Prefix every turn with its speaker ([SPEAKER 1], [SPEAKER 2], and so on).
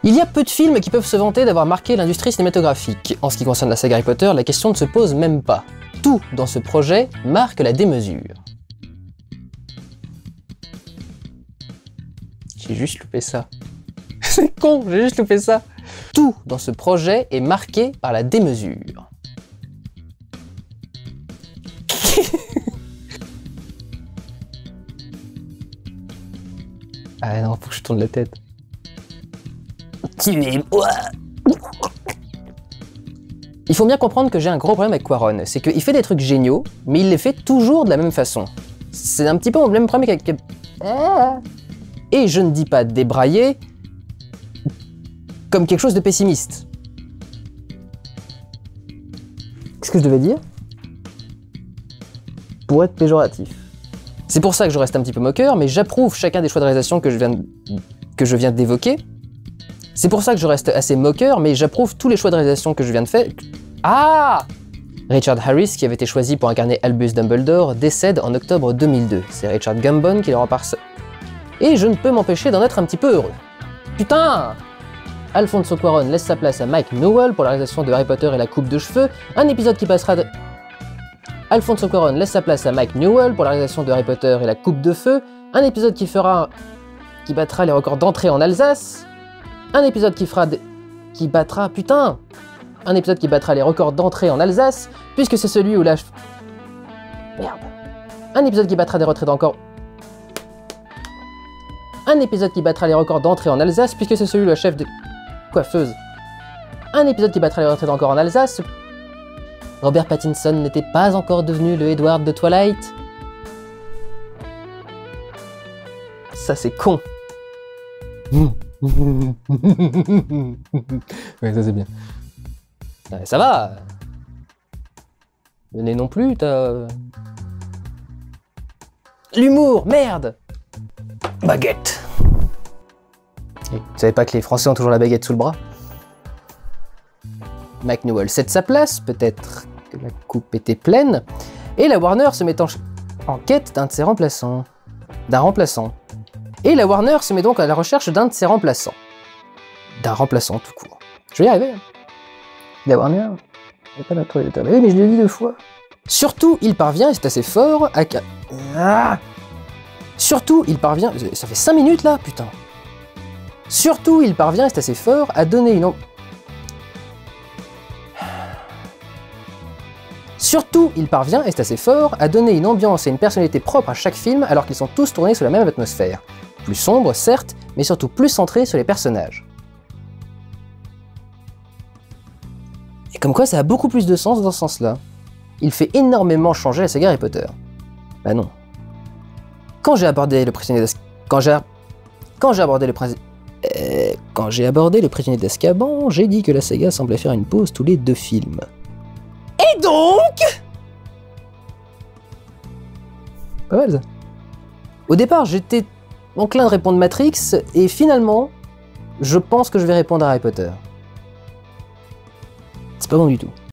[SPEAKER 1] Il y a peu de films qui peuvent se vanter d'avoir marqué l'industrie cinématographique. En ce qui concerne la saga Harry Potter, la question ne se pose même pas. Tout dans ce projet marque la démesure. J'ai juste loupé ça. C'est con, j'ai juste loupé ça. Tout dans ce projet est marqué par la démesure. Ah non, faut que je tourne la tête. Tuez-moi! Il faut bien comprendre que j'ai un gros problème avec Quaron, c'est qu'il fait des trucs géniaux, mais il les fait toujours de la même façon. C'est un petit peu mon même problème avec... Et je ne dis pas débrailler comme quelque chose de pessimiste. Qu'est-ce que je devais dire? Pour être péjoratif. C'est pour ça que je reste un petit peu moqueur, mais j'approuve chacun des choix de réalisation que je viens d'évoquer. C'est pour ça que je reste assez moqueur, mais j'approuve tous les choix de réalisation que je viens de faire. Ah! Richard Harris, qui avait été choisi pour incarner Albus Dumbledore, décède en octobre 2002. C'est Richard Gambon qui le remplace. Et je ne peux m'empêcher d'en être un petit peu heureux. Putain! Alfonso Cuarón laisse sa place à Mike Newell pour la réalisation de Harry Potter et la coupe de cheveux, un épisode qui passera de... Alfonso Cuarón laisse sa place à Mike Newell pour la réalisation de Harry Potter et la coupe de feu, un épisode qui battra les records d'entrée en Alsace, un épisode qui battra les records d'entrée en Alsace, puisque c'est celui où la... Merde. Un épisode qui battra des retraits encore... Un épisode qui battra les records d'entrée en Alsace, puisque c'est celui où la chef de... coiffeuse. Un épisode qui battra les retraits encore en Alsace. Robert Pattinson n'était pas encore devenu le Edward de Twilight. Ça c'est con. Ouais, ça c'est bien. Ouais, ça va. Le nez non plus, t'as... L'humour, merde. Baguette. Et vous savez pas que les Français ont toujours la baguette sous le bras? Mike Newell cède sa place, peut-être que la coupe était pleine, et la Warner se met en quête d'un de ses remplaçants. Et la Warner se met donc à la recherche d'un de ses remplaçants. D'un remplaçant tout court. Je vais y arriver. La Warner, j'ai pas notre déterminé, mais je l'ai dit 2 fois. Surtout, il parvient, et c'est assez fort, à... Surtout, il parvient... Ça fait 5 minutes là, putain. Surtout, il parvient, et c'est assez fort, à donner une... Surtout, il parvient, et c'est assez fort, à donner une ambiance et une personnalité propre à chaque film alors qu'ils sont tous tournés sous la même atmosphère. Plus sombre, certes, mais surtout plus centré sur les personnages. Et comme quoi ça a beaucoup plus de sens dans ce sens-là. Il fait énormément changer la saga Harry Potter. Bah non. Quand j'ai abordé le prisonnier d'Azkaban, j'ai dit que la saga semblait faire une pause tous les 2 films. Et donc... Pas mal ça. Au départ, j'étais enclin de répondre Matrix, et finalement, je pense que je vais répondre à Harry Potter. C'est pas bon du tout.